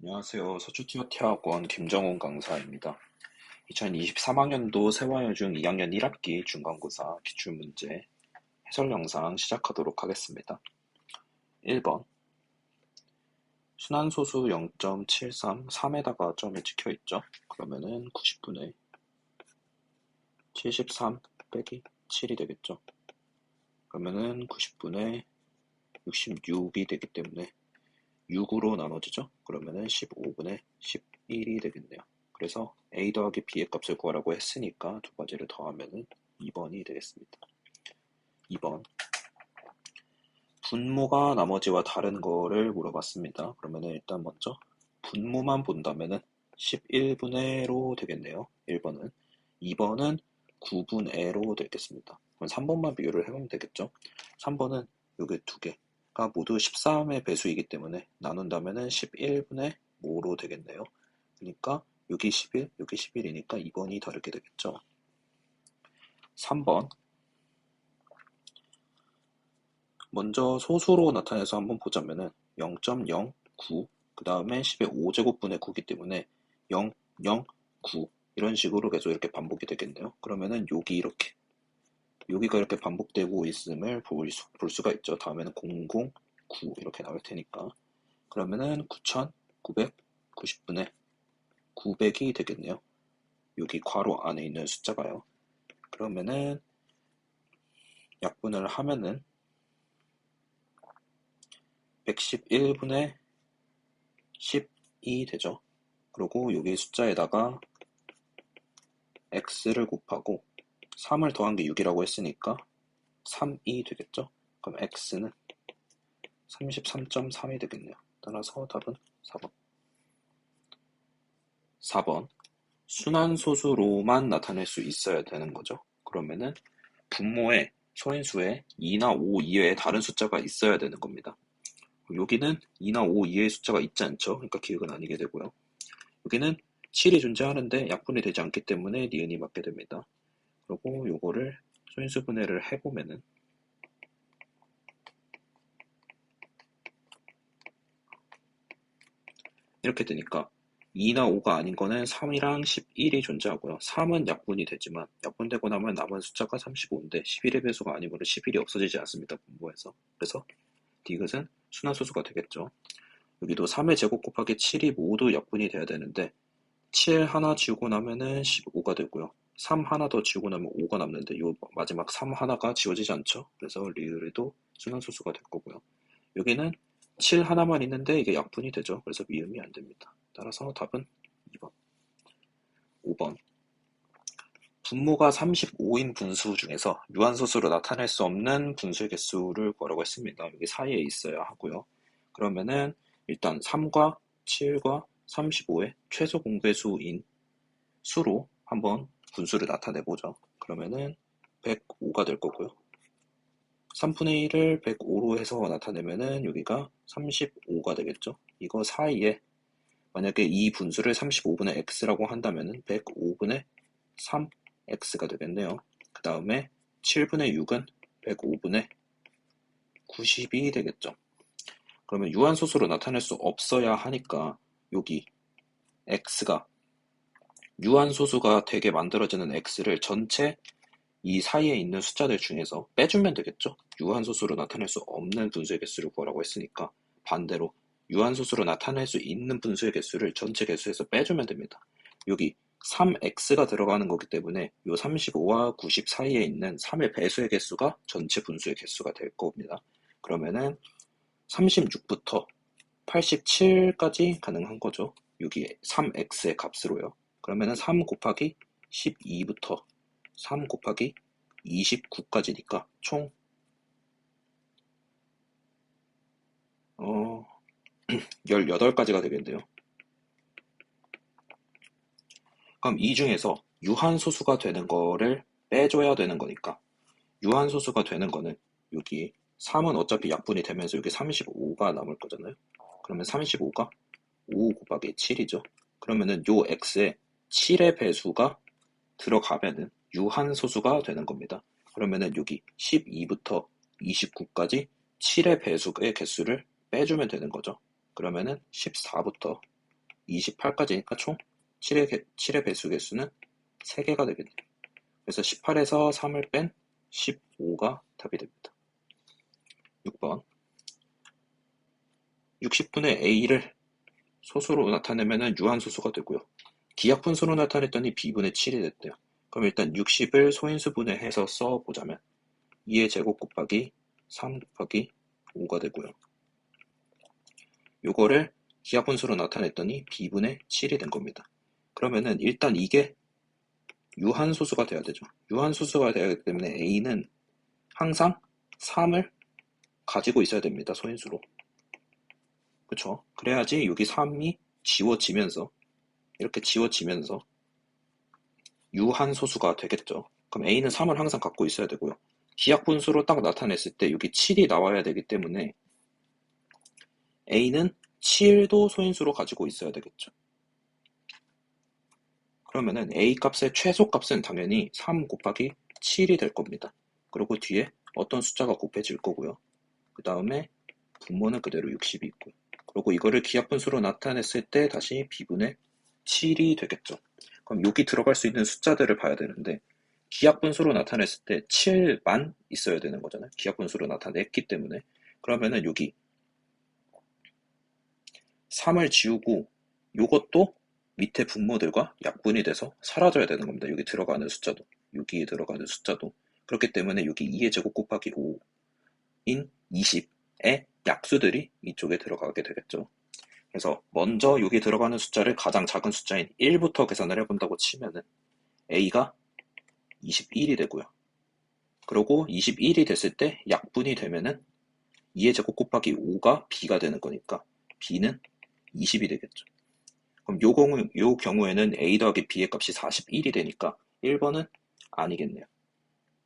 안녕하세요. 서초티어티학원 김정훈 강사입니다. 2023학년도 세화여중 2학년 1학기 중간고사 기출문제 해설 영상 시작하도록 하겠습니다. 1번 순환소수 0.73, 3에다가 점이 찍혀있죠. 그러면은 90분의 73 빼기 7이 되겠죠. 그러면은 90분의 66이 되기 때문에 6으로 나눠지죠. 그러면은 15분의 11이 되겠네요. 그래서 a 더하기 b의 값을 구하라고 했으니까 두 가지를 더하면은 2번이 되겠습니다. 2번 분모가 나머지와 다른 거를 물어봤습니다. 그러면은 일단 먼저 분모만 본다면은 11분의로 되겠네요. 1번은. 2번은 9분의로 되겠습니다. 그럼 3번만 비교를 해보면 되겠죠. 3번은 요게 두 개가 모두 13의 배수이기 때문에 나눈다면은 11분의 5로 되겠네요. 그러니까 여기 11, 여기 11이니까 2번이 다르게 되겠죠. 3번 먼저 소수로 나타내서 한번 보자면은 0.09, 그 다음에 10의 5제곱분의 9이기 때문에 0, 0, 9 이런 식으로 계속 이렇게 반복이 되겠네요. 그러면은 여기가 이렇게 반복되고 있음을 볼 수가 있죠. 다음에는 0, 0, 9 이렇게 나올 테니까. 그러면은 9,990분의 900이 되겠네요. 여기 괄호 안에 있는 숫자가요. 그러면은 약분을 하면은 111분의 10이 되죠. 그리고 여기 숫자에다가 x를 곱하고 3을 더한 게 6이라고 했으니까 3이 되겠죠. 그럼 x는 33.3이 되겠네요. 따라서 답은 4번. 4번 순환소수로만 나타낼 수 있어야 되는 거죠. 그러면은 분모에 소인수에 2나 5 이외에 다른 숫자가 있어야 되는 겁니다. 여기는 2나 5 이외의 숫자가 있지 않죠. 그러니까 기억은 아니게 되고요. 여기는 7이 존재하는데 약분이 되지 않기 때문에 니은이 맞게 됩니다. 그리고 요거를 소인수 분해를 해보면은 이렇게 되니까 2나 5가 아닌 거는 3이랑 11이 존재하고요. 3은 약분이 되지만 약분되고 나면 남은 숫자가 35인데 11의 배수가 아니고는 11이 없어지지 않습니다. 분모에서. 그래서 디귿은 순환소수가 되겠죠. 여기도 3의 제곱 곱하기 7이 모두 약분이 돼야 되는데 7 하나 지우고 나면은 15가 되고요. 3 하나 더 지우고 나면 5가 남는데 요 마지막 3 하나가 지워지지 않죠. 그래서 리을에도 순환소수가 될 거고요. 여기는 7 하나만 있는데 이게 약분이 되죠. 그래서 미음이 안 됩니다. 따라서 답은 2번. 5번. 분모가 35인 분수 중에서 유한소수로 나타낼 수 없는 분수의 개수를 구하라고 했습니다. 여기 사이에 있어야 하고요. 그러면은 일단 3과 7과 35의 최소 공배수인 수로 한번 분수를 나타내보죠. 그러면은 105가 될 거고요. 3분의 1을 105로 해서 나타내면은 여기가 35가 되겠죠. 이거 사이에 만약에 이 분수를 35분의 x라고 한다면은 105분의 3x가 되겠네요. 그 다음에 7분의 6은 105분의 90이 되겠죠. 그러면 유한소수로 나타낼 수 없어야 하니까 여기 x가 유한소수가 되게 만들어지는 x를 전체 이 사이에 있는 숫자들 중에서 빼주면 되겠죠. 유한소수로 나타낼 수 없는 분수의 개수를 구하라고 했으니까 반대로 유한소수로 나타낼 수 있는 분수의 개수를 전체 개수에서 빼주면 됩니다. 여기 3x가 들어가는 거기 때문에 이 35와 90 사이에 있는 3의 배수의 개수가 전체 분수의 개수가 될 겁니다. 그러면은 36부터 87까지 가능한 거죠. 여기 3x의 값으로요. 그러면은 3 곱하기 12부터 3 곱하기 29까지니까 총 18가지가 되겠네요. 그럼 이 중에서 유한소수가 되는 거를 빼줘야 되는 거니까 유한소수가 되는 거는 여기 3은 어차피 약분이 되면서 여기 35가 남을 거잖아요. 그러면 35가 5 곱하기 7이죠. 그러면은 요 x에 7의 배수가 들어가면은 유한소수가 되는 겁니다. 그러면은 여기 12부터 29까지 7의 배수의 개수를 빼주면 되는 거죠. 그러면은 14부터 28까지니까 총 7의 배수 개수는 3개가 되겠네요. 그래서 18에서 3을 뺀 15가 답이 됩니다. 6번 60분의 A를 소수로 나타내면 유한소수가 되고요. 기하분수로 나타냈더니 B분의 7이 됐대요. 그럼 일단 60을 소인수분해 해서 써보자면 2의 제곱 곱하기 3 곱하기 5가 되고요. 요거를 기하분수로 나타냈더니 B분의 7이 된 겁니다. 그러면은 일단 이게 유한소수가 돼야 되죠. 유한소수가 돼야 하기 때문에 A는 항상 3을 가지고 있어야 됩니다. 소인수로. 그쵸? 그래야지 여기 3이 지워지면서 이렇게 지워지면서 유한소수가 되겠죠. 그럼 A는 3을 항상 갖고 있어야 되고요. 기하분수로 딱 나타냈을 때 여기 7이 나와야 되기 때문에 A는 7도 소인수로 가지고 있어야 되겠죠. 그러면은 A 값의 최소값은 당연히 3 곱하기 7이 될 겁니다. 그리고 뒤에 어떤 숫자가 곱해질 거고요. 그 다음에 분모는 그대로 60이 있고요. 그리고 이거를 기하분수로 나타냈을 때 다시 B분의 7이 되겠죠. 그럼 여기 들어갈 수 있는 숫자들을 봐야 되는데 기하분수로 나타냈을 때 7만 있어야 되는 거잖아요. 기하분수로 나타냈기 때문에. 그러면은 여기 3을 지우고 요것도 밑에 분모들과 약분이 돼서 사라져야 되는 겁니다. 여기 들어가는 숫자도. 여기에 들어가는 숫자도. 그렇기 때문에 여기 2의 제곱 곱하기 5인 20의 약수들이 이쪽에 들어가게 되겠죠. 그래서 먼저 여기 들어가는 숫자를 가장 작은 숫자인 1부터 계산을 해본다고 치면은 A가 21이 되고요. 그리고 21이 됐을 때 약분이 되면은 2의 제곱 곱하기 5가 B가 되는 거니까 B는 20이 되겠죠. 그럼 요 경우에는 A 더하기 B의 값이 41이 되니까 1번은 아니겠네요.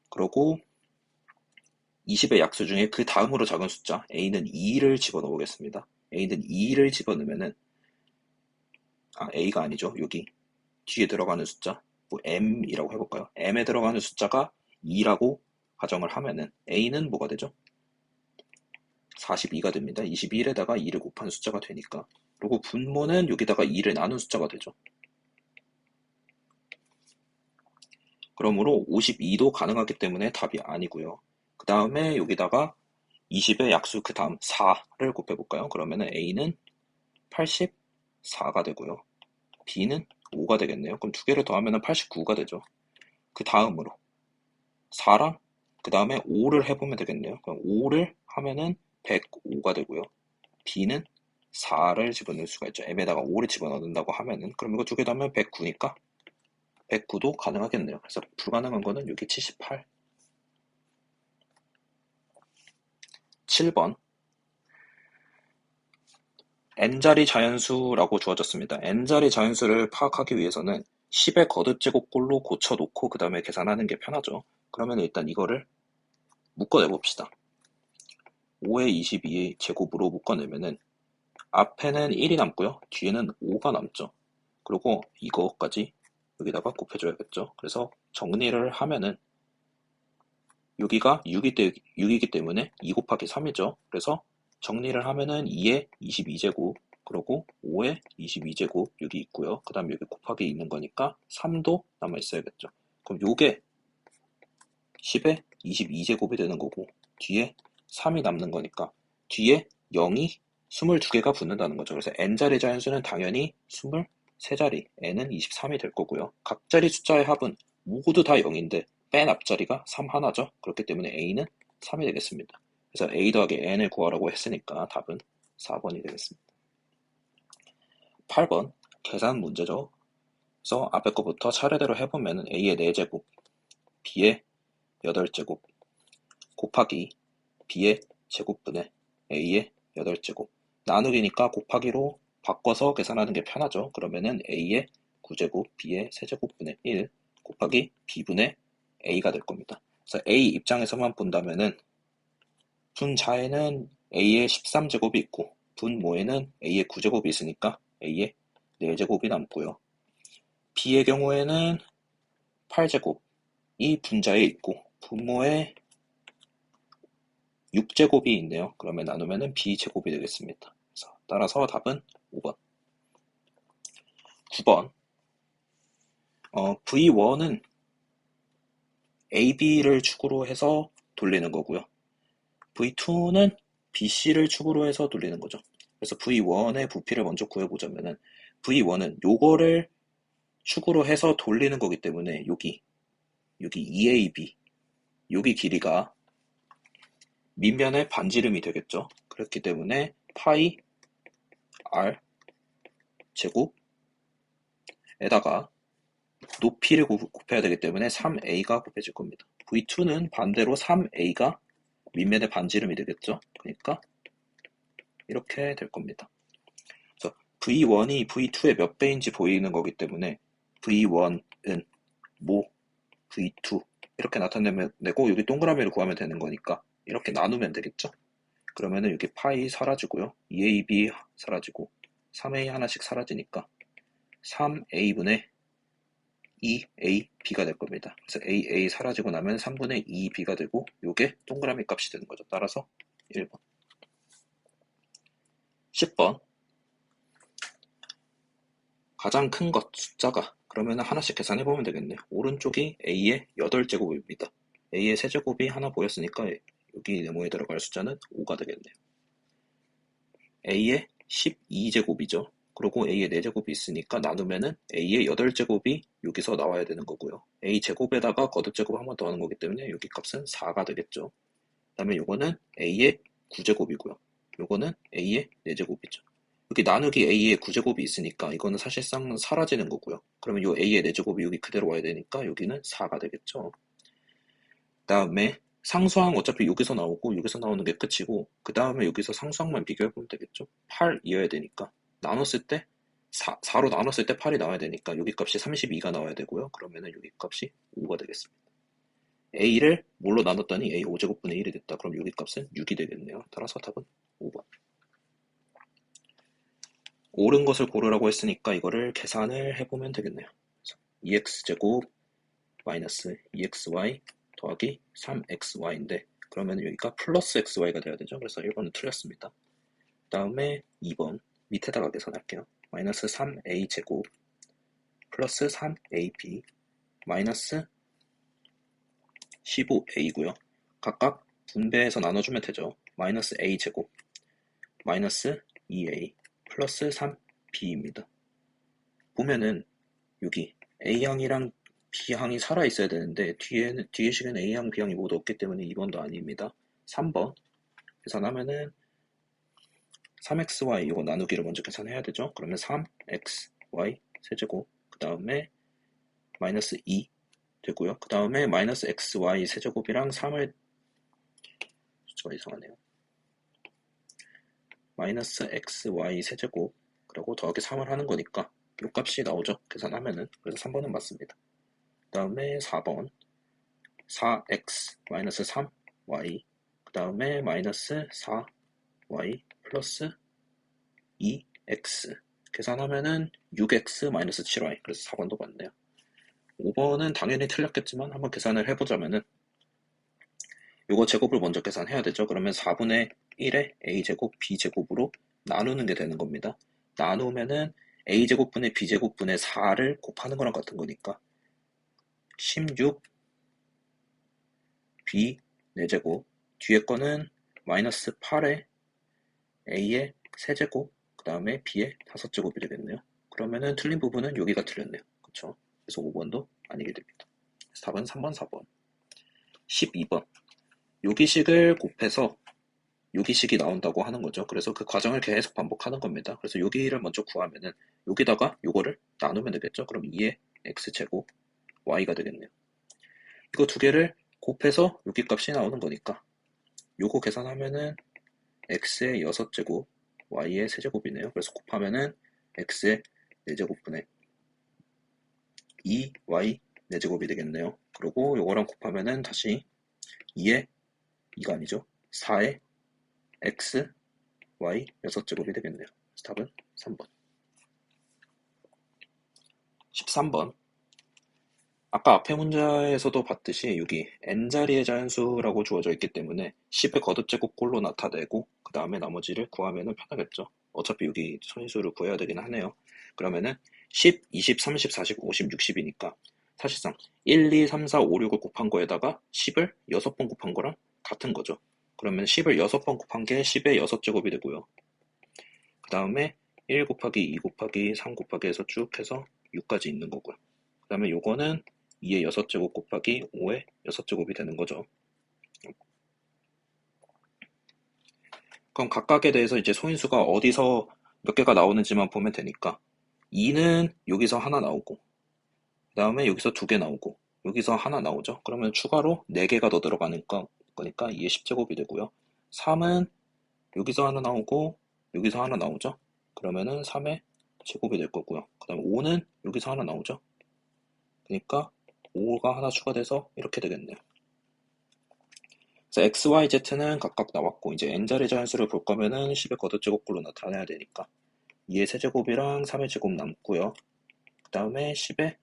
그리고 20의 약수 중에 그 다음으로 작은 숫자 A는 2를 집어넣겠습니다. A는 2를 집어넣으면은 A가 아니죠. 여기 뒤에 들어가는 숫자 뭐 M이라고 해볼까요? M에 들어가는 숫자가 2라고 가정을 하면은 A는 뭐가 되죠? 42가 됩니다. 21에다가 2를 곱한 숫자가 되니까. 그리고 분모는 여기다가 2를 나눈 숫자가 되죠. 그러므로 52도 가능하기 때문에 답이 아니고요. 그 다음에 여기다가 20의 약수 그 다음 4를 곱해볼까요? 그러면은 A는 84가 되고요. B는 5가 되겠네요. 그럼 두 개를 더하면 89가 되죠. 그 다음으로 4랑 그 다음에 5를 해보면 되겠네요. 그럼 5를 하면은 105가 되고요. B는 4를 집어넣을 수가 있죠. M에다가 5를 집어넣는다고 하면은 그럼 이거 두 개 더하면 109니까 109도 가능하겠네요. 그래서 불가능한 거는 여기 78. 7번 n자리 자연수라고 주어졌습니다. n자리 자연수를 파악하기 위해서는 10의 거듭제곱꼴로 고쳐놓고 그 다음에 계산하는 게 편하죠. 그러면 일단 이거를 묶어내봅시다. 5의 22의 제곱으로 묶어내면은 앞에는 1이 남고요. 뒤에는 5가 남죠. 그리고 이거까지 여기다가 곱해줘야겠죠. 그래서 정리를 하면은 여기가 6이기 때문에 2 곱하기 3이죠. 그래서 정리를 하면은 2의 22제곱 그리고 5의 22제곱 여기 있고요. 그 다음에 여기 곱하기 있는 거니까 3도 남아 있어야겠죠. 그럼 요게 10의 22제곱이 되는 거고 뒤에 3이 남는 거니까 뒤에 0이 22개가 붙는다는 거죠. 그래서 n자리 자연수는 당연히 23자리, n은 23이 될 거고요. 각 자리 숫자의 합은 모두 다 0인데 맨 앞자리가 3 하나죠. 그렇기 때문에 a는 3이 되겠습니다. 그래서 a 더하기 n을 구하라고 했으니까 답은 4번이 되겠습니다. 8번 계산 문제죠. 그래서 앞에 거부터 차례대로 해보면 a의 4제곱, b의 8제곱 곱하기 b의 제곱분의 a의 8제곱 나누기니까 곱하기로 바꿔서 계산하는 게 편하죠. 그러면은 a의 9제곱 b의 세제곱분의 1 곱하기 b분의 a가 될 겁니다. 그래서 a 입장에서만 본다면은 분자에는 a의 13제곱이 있고 분모에는 a의 9제곱이 있으니까 a의 4제곱이 남고요. b의 경우에는 8제곱이 분자에 있고 분모에 6제곱이 있네요. 그러면 나누면은 b제곱이 되겠습니다. 그래서 따라서 답은 5번. 9번. V1은 AB를 축으로 해서 돌리는 거고요. V2는 BC를 축으로 해서 돌리는 거죠. 그래서 V1의 부피를 먼저 구해보자면은 V1은 요거를 축으로 해서 돌리는 거기 때문에 여기 EAB 여기 길이가 밑면의 반지름이 되겠죠. 그렇기 때문에 파이 R 제곱에다가 높이를 곱해야 되기 때문에 3A가 곱해질 겁니다. V2는 반대로 3A가 밑면의 반지름이 되겠죠. 그러니까 이렇게 될 겁니다. 그래서 V1이 V2의 몇 배인지 보이는 거기 때문에 V1은 모 V2 이렇게 나타내면 되고 여기 동그라미를 구하면 되는 거니까 이렇게 나누면 되겠죠. 그러면은 여기 파이 사라지고요. 2AB 사라지고 3A 하나씩 사라지니까 3A분의 2AB가 될 겁니다. 그래서 AA 사라지고 나면 3분의 2B가 되고 요게 동그라미 값이 되는 거죠. 따라서 1번. 10번. 가장 큰 것 숫자가 그러면 하나씩 계산해보면 되겠네요. 오른쪽이 A의 8제곱입니다. A의 세제곱이 하나 보였으니까 여기 네모에 들어갈 숫자는 5가 되겠네요. A의 12제곱이죠. 그리고 A의 4제곱이 있으니까 나누면은 A의 8제곱이 여기서 나와야 되는 거고요. A 제곱에다가 거듭제곱 한 번 더 하는 거기 때문에 여기 값은 4가 되겠죠. 그 다음에 요거는 A의 9제곱이고요. 요거는 A의 4제곱이죠. 여기 나누기 A의 9제곱이 있으니까 이거는 사실상 사라지는 거고요. 그러면 요 A의 4제곱이 여기 그대로 와야 되니까 여기는 4가 되겠죠. 그 다음에 상수항 어차피 여기서 나오고 여기서 나오는 게 끝이고 그 다음에 여기서 상수항만 비교해보면 되겠죠. 8이어야 되니까 나눴을 때 4로 나눴을 때 8이 나와야 되니까 여기 값이 32가 나와야 되고요. 그러면은 여기 값이 5가 되겠습니다. A를 뭘로 나눴더니 A 5제곱분의 1이 됐다. 그럼 여기 값은 6이 되겠네요. 따라서 답은 5번. 옳은 것을 고르라고 했으니까 이거를 계산을 해보면 되겠네요. 2x제곱 마이너스 2xy 더하기 3xy인데 그러면 여기가 플러스 xy가 돼야 되죠. 그래서 1번은 틀렸습니다. 그 다음에 2번 밑에다가 계산할게요. 마이너스 3a제곱 플러스 3ab 마이너스 15a고요. 각각 분배해서 나눠주면 되죠. 마이너스 a제곱 마이너스 2a 플러스 3b입니다. 보면은 여기 A항이랑 B항이 살아있어야 되는데 뒤에 식은 A항, B항이 모두 없기 때문에 2번도 아닙니다. 3번 계산하면은 3xy 이거 나누기를 먼저 계산해야 되죠. 그러면 3xy 세제곱 그 다음에 마이너스 2 되고요. 그 다음에 마이너스 xy 세제곱이랑 3을 숫자가 이상하네요. 마이너스 xy 세제곱 그리고 더하기 3을 하는 거니까 요 값이 나오죠. 계산하면은. 그래서 3번은 맞습니다. 그 다음에 4번 4x 마이너스 3y 그 다음에 마이너스 4y 플러스 2x 계산하면은 6x 마이너스 7y 그래서 4번도 맞네요. 5번은 당연히 틀렸겠지만 한번 계산을 해보자면은 요거 제곱을 먼저 계산해야 되죠. 그러면 4분의 1에 a제곱 b제곱으로 나누는 게 되는 겁니다. 나누면은 a제곱분의 b제곱분의 4를 곱하는 거랑 같은 거니까 16 b 4제곱 뒤에 거는 마이너스 8에 a의 세제곱 그 다음에 b의 5제곱이 되겠네요. 그러면은 틀린 부분은 여기가 틀렸네요. 그쵸? 그래서 5번도 아니게 됩니다. 답은 3번, 4번. 12번 요기식을 곱해서 요기식이 나온다고 하는 거죠. 그래서 그 과정을 계속 반복하는 겁니다. 그래서 요기를 먼저 구하면은 여기다가 요거를 나누면 되겠죠. 그럼 2의 x제곱 y가 되겠네요. 이거 두 개를 곱해서 요기 값이 나오는 거니까 요거 계산하면은 x의 6제곱 y의 세제곱이네요. 그래서 곱하면은 x의 4제곱분의 2y 4제곱이 되겠네요. 그리고 요거랑 곱하면은 다시 2의 2가 아니죠. 4의 x, y 6제곱이 되겠네요. 답은 3번. 13번. 아까 앞에 문제에서도 봤듯이 여기 n자리의 자연수라고 주어져 있기 때문에 10의 거듭제곱꼴로 나타내고 그 다음에 나머지를 구하면 편하겠죠. 어차피 여기 소인수를 구해야 되긴 하네요. 그러면은 10, 20, 30, 40, 50, 60이니까 사실상 1, 2, 3, 4, 5, 6을 곱한 거에다가 10을 6번 곱한 거랑 같은 거죠. 그러면 10을 6번 곱한 게 10의 6제곱이 되고요. 그 다음에 1 곱하기 2 곱하기 3 곱하기 해서 쭉 해서 6까지 있는 거고요. 그 다음에 요거는 2의 6제곱 곱하기 5의 6제곱이 되는 거죠. 그럼 각각에 대해서 이제 소인수가 어디서 몇 개가 나오는지만 보면 되니까 2는 여기서 하나 나오고 그 다음에 여기서 2개 나오고 여기서 하나 나오죠. 그러면 추가로 4개가 더 들어가는 거니까 2의 10제곱이 되고요. 3은 여기서 하나 나오고 여기서 하나 나오죠. 그러면은 3의 제곱이 될 거고요. 그 다음에 5는 여기서 하나 나오죠. 그러니까 5가 하나 추가돼서 이렇게 되겠네요. 그래서 x, y, z는 각각 나왔고 이제 n자리 자연수를 볼 거면은 10의 걷어제곱꼴로 나타내야 되니까 2의 세제곱이랑 3의 제곱 남고요. 그 다음에 10의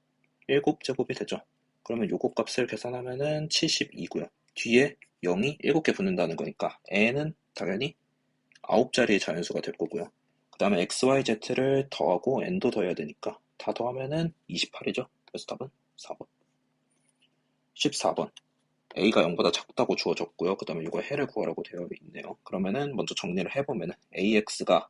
7제곱이 되죠. 그러면 요거 값을 계산하면은 72고요. 뒤에 0이 7개 붙는다는 거니까 n은 당연히 9자리의 자연수가 될 거고요. 그 다음에 x, y, z를 더하고 n도 더해야 되니까 다 더하면은 28이죠. 그래서 답은 4번. 14번. a가 0보다 작다고 주어졌고요. 그 다음에 이거 해를 구하라고 되어 있네요. 그러면은 먼저 정리를 해보면은 ax가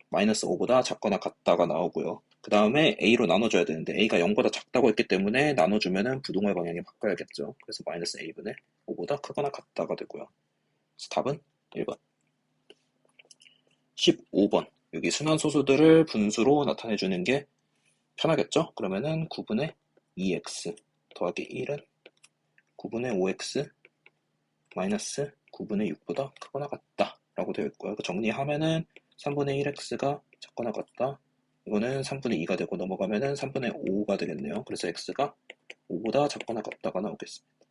마이너스 5보다 작거나 같다가 나오고요. 그 다음에 a로 나눠줘야 되는데 a가 0보다 작다고 했기 때문에 나눠주면은 부동의 방향이 바꿔야겠죠. 그래서 마이너스 a분의 5보다 크거나 같다가 되고요. 그래서 답은 1번. 15번. 여기 순환소수들을 분수로 나타내주는 게 편하겠죠? 그러면은 9분의 2x 더하기 1은 9분의 5x 마이너스 9분의 6보다 크거나 같다 라고 되어 있고요. 정리하면은 3분의 1x가 작거나 같다. 이거는 3분의 2가 되고 넘어가면은 3분의 5가 되겠네요. 그래서 x가 5보다 작거나 같다가 나오겠습니다.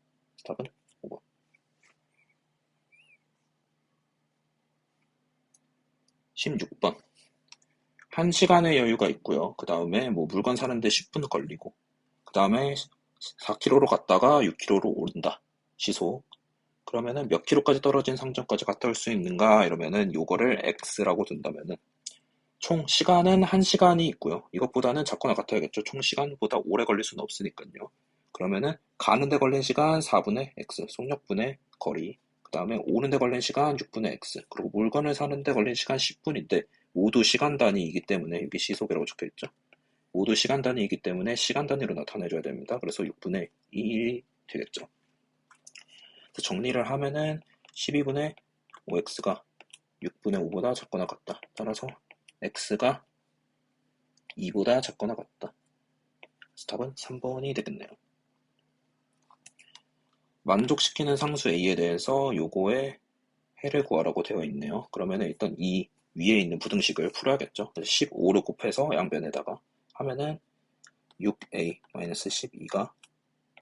답은 5번. 16번. 1시간의 여유가 있고요. 그 다음에 뭐 물건 사는데 10분 걸리고 그 다음에 4km로 갔다가 6km로 오른다. 시속. 그러면은 몇 킬로까지 떨어진 상점까지 갔다 올 수 있는가 이러면은 요거를 x라고 둔다면은 총 시간은 1시간이 있고요. 이것보다는 작거나 같아야겠죠. 총 시간보다 오래 걸릴 수는 없으니까요. 그러면은 가는데 걸린 시간 4분의 x, 속력분의 거리. 그 다음에 오는데 걸린 시간 6분의 x. 그리고 물건을 사는데 걸린 시간 10분인데 모두 시간 단위이기 때문에 여기 시속이라고 적혀있죠. 모두 시간 단위이기 때문에 시간 단위로 나타내줘야 됩니다. 그래서 6분의 2이 되겠죠. 정리를 하면은 12분의 5x가 6분의 5보다 작거나 같다. 따라서 x가 2보다 작거나 같다. 그래서 답은 3번이 되겠네요. 만족시키는 상수 a에 대해서 요거의 해를 구하라고 되어 있네요. 그러면 일단 이 위에 있는 부등식을 풀어야겠죠. 15를 곱해서 양변에다가 하면은 6a-12가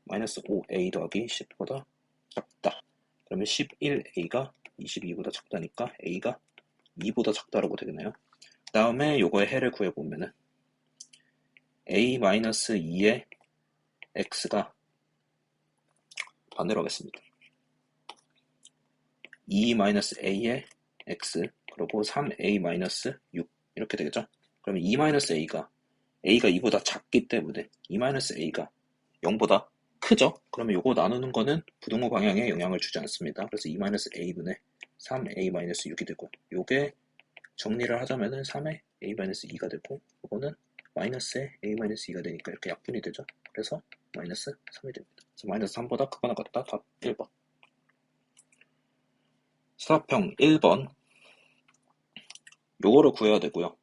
마이너스 5a 더하기 10보다 작다. 그러면 11a가 22보다 작다니까 a가 2보다 작다라고 되겠네요. 그 다음에 요거의 해를 구해보면은 a-2의 x가 반대로 하겠습니다. 2-a의 x 그리고 3a-6 이렇게 되겠죠. 그러면 2-a가 2보다 작기 때문에 2-a가 0보다 크죠. 그러면 요거 나누는 거는 부동호 방향에 영향을 주지 않습니다. 그래서 2-a분의 3a-6이 되고 요게 정리를 하자면은 3의 a-2가 되고 요거는 마이너스의 a-2가 되니까 이렇게 약분이 되죠. 그래서 마이너스 3이 됩니다. 그래서 마이너스 3보다 크거나 같다. 답 1번. 수학평 1번. 요거를 구해야 되고요.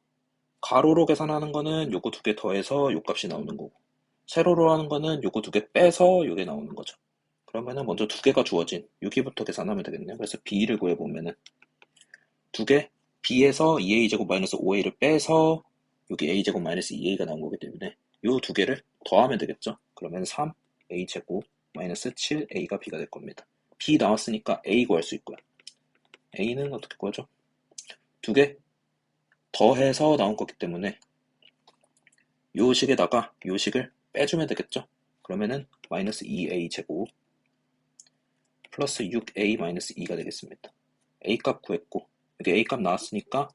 가로로 계산하는 거는 요거 두 개 더해서 요 값이 나오는 거고 세로로 하는 거는 요거 두 개 빼서 요게 나오는 거죠. 그러면은 먼저 두 개가 주어진 여기부터 계산하면 되겠네요. 그래서 b를 구해보면은 두 개 b에서 2a제곱 마이너스 5a를 빼서 여기 a제곱 마이너스 2a가 나온 거기 때문에 요 두 개를 더하면 되겠죠. 그러면 3a제곱 마이너스 7a가 b가 될 겁니다. b 나왔으니까 a 구할 수 있고요. a는 어떻게 구하죠? 두 개 더해서 나온 거기 때문에 요 식에다가 요 식을 빼주면 되겠죠. 그러면은 마이너스 2a 제곱 플러스 6a 마이너스 2가 되겠습니다. a 값 구했고 여기 a 값 나왔으니까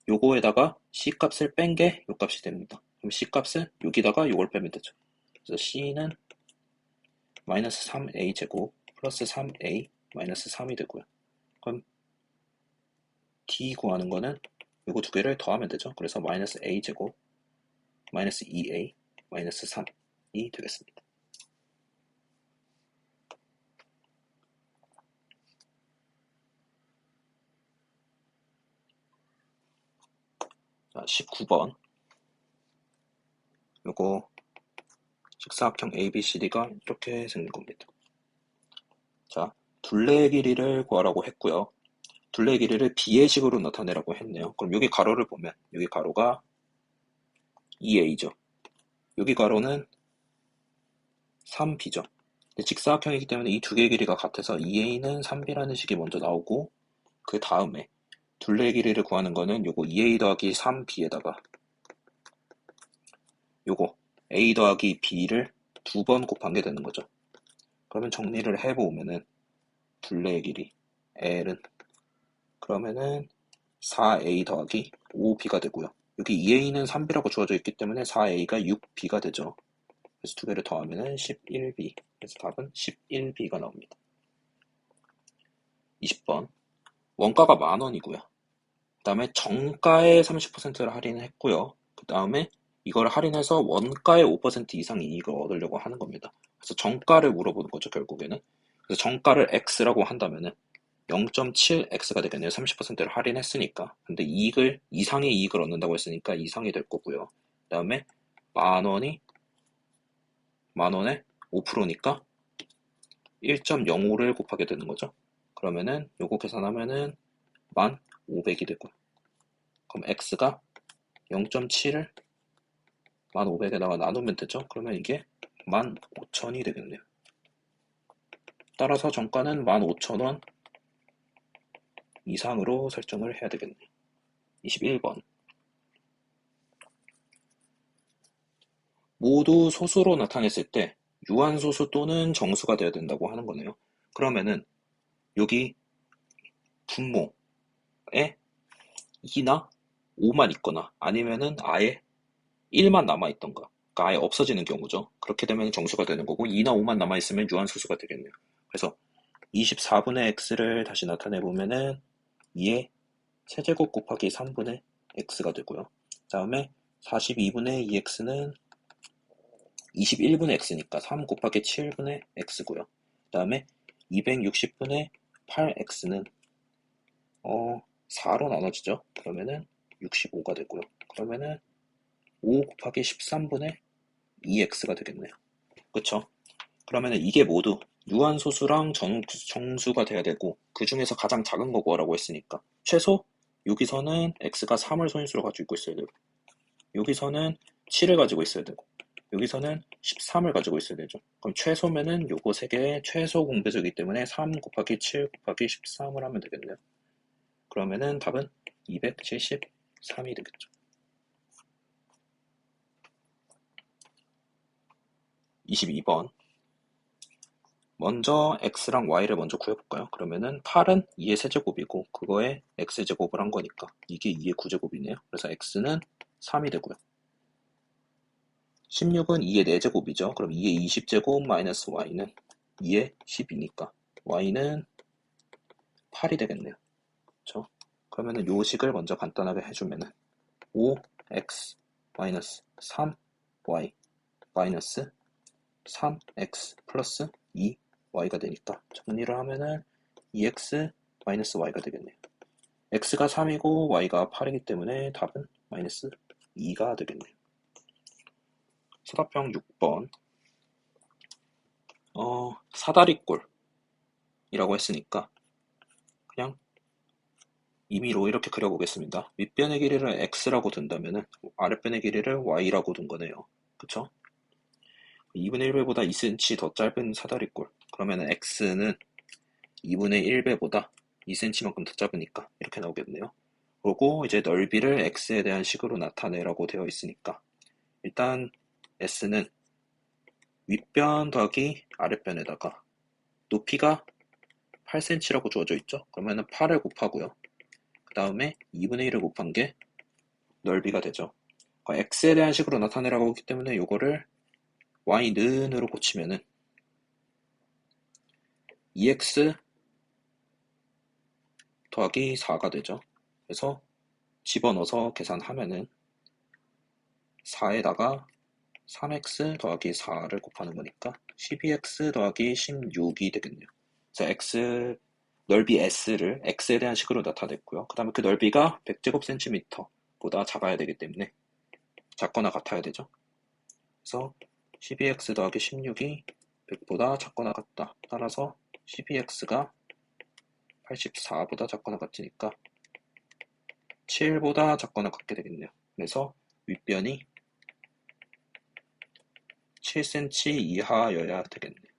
요거에다가 C값을 뺀 게 요 값이 됩니다. 그럼 C값은 여기다가 요걸 빼면 되죠. 그래서 C는 마이너스 3A 제곱 플러스 3A 마이너스 3이 되고요. 그럼 D 구하는 거는 요거 두 개를 더하면 되죠. 그래서 마이너스 A 제곱 마이너스 2A 마이너스 3이 되겠습니다. 자, 19번. 요거 직사각형 ABCD가 이렇게 생긴 겁니다. 자, 둘레의 길이를 구하라고 했고요. 둘레의 길이를 B의 식으로 나타내라고 했네요. 그럼 여기 가로를 보면 여기 가로가 2A죠. 여기 가로는 3B죠. 직사각형이기 때문에 이 두 개의 길이가 같아서 2A는 3B라는 식이 먼저 나오고 그 다음에 둘레의 길이를 구하는 거는 요거 2A 더하기 3B에다가 요거 A 더하기 B를 두 번 곱한 게 되는 거죠. 그러면 정리를 해보면은 둘레의 길이 L은 그러면은 4A 더하기 5B가 되고요. 여기 2A는 3B라고 주어져 있기 때문에 4A가 6B가 되죠. 그래서 두 개를 더하면은 11B. 그래서 답은 11B가 나옵니다. 20번. 원가가 10,000원이고요. 그 다음에 정가에 30%를 할인했고요. 그 다음에 이걸 할인해서 원가의 5% 이상 이익을 얻으려고 하는 겁니다. 그래서 정가를 물어보는 거죠, 결국에는. 그래서 정가를 X라고 한다면은 0.7X가 되겠네요. 30%를 할인했으니까. 근데 이상의 이익을 얻는다고 했으니까 이상이 될 거고요. 그 다음에 10,000원이 10,000원에 5%니까 1.05를 곱하게 되는 거죠. 그러면은 요거 계산하면은 1,500이 되고 그럼 X가 0.7을 1,500에다가 나누면 되죠. 그러면 이게 15,000이 되겠네요. 따라서 정가는 15,000원 이상으로 설정을 해야 되겠네요. 21번. 모두 소수로 나타냈을 때 유한소수 또는 정수가 되어야 된다고 하는 거네요. 그러면은 여기 분모에 2나 5만 있거나 아니면은 아예 1만 남아있던가 그러니까 아예 없어지는 경우죠. 그렇게 되면 정수가 되는 거고 2나 5만 남아있으면 유한소수가 되겠네요. 그래서 24분의 x를 다시 나타내보면은 2의 세제곱 곱하기 3분의 x가 되고요. 그 다음에 42분의 2x는 21분의 x니까 3 곱하기 7분의 x고요. 그 다음에 260분의 8x는 4로 나눠지죠. 그러면은 65가 되고요. 그러면은 5 곱하기 13분의 2x가 되겠네요. 그쵸? 그러면은 이게 모두 유한소수랑 정수가 돼야 되고 그 중에서 가장 작은 거 구하라고 했으니까 최소 여기서는 x가 3을 소인수로 가지고 있어야 되고 여기서는 7을 가지고 있어야 되고 여기서는 13을 가지고 있어야 되죠. 그럼 최소면은 요거 세 개의 최소 공배수이기 때문에 3 곱하기 7 곱하기 13을 하면 되겠네요. 그러면은 답은 273이 되겠죠. 22번. 먼저 x랑 y를 먼저 구해볼까요? 그러면은 8은 2의 세제곱이고 그거에 x제곱을 한 거니까 이게 2의 9제곱이네요. 그래서 x는 3이 되고요. 16은 2의 4제곱이죠. 그럼 2의 20제곱 마이너스 y는 2의 12니까 y는 8이 되겠네요. 그렇죠? 그러면은 요 식을 먼저 간단하게 해주면은 5x 마이너스 3y 마이너스 3x 플러스 2y가 되니까 정리를 하면은 2x 마이너스 y가 되겠네요. x가 3이고 y가 8이기 때문에 답은 마이너스 2가 되겠네요. 사답형 6번. 사다리꼴이라고 했으니까 그냥 임의로 이렇게 그려보겠습니다. 윗변의 길이를 x라고 둔다면은 아랫변의 길이를 y라고 둔 거네요. 그쵸? 2분의 1배보다 2cm 더 짧은 사다리꼴. 그러면은 x는 2분의 1배보다 2cm만큼 더 짧으니까 이렇게 나오겠네요. 그리고 이제 넓이를 x에 대한 식으로 나타내라고 되어 있으니까 일단 s는 윗변 더하기 아랫변에다가 높이가 8cm라고 주어져 있죠. 그러면은 8을 곱하고요. 그 다음에 2분의 1을 곱한 게 넓이가 되죠. x에 대한 식으로 나타내라고 하기 때문에 이거를 y는으로 고치면은 2x 더하기 4가 되죠. 그래서 집어넣어서 계산하면은 4에다가 3x 더하기 4를 곱하는 거니까 12x 더하기 16이 되겠네요. 그래서 x 넓이 s를 x에 대한 식으로 나타냈고요. 그 다음에 그 넓이가 100제곱cm보다 작아야 되기 때문에 작거나 같아야 되죠. 그래서 12x 더하기 16이 100보다 작거나 같다. 따라서 12x가 84보다 작거나 같으니까 7보다 작거나 같게 되겠네요. 그래서 윗변이 7cm 이하여야 되겠네요.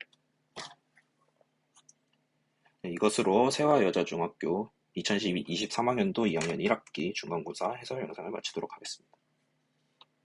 네, 이것으로 세화여자중학교 2022-23학년도 2학년 1학기 중간고사 해설 영상을 마치도록 하겠습니다.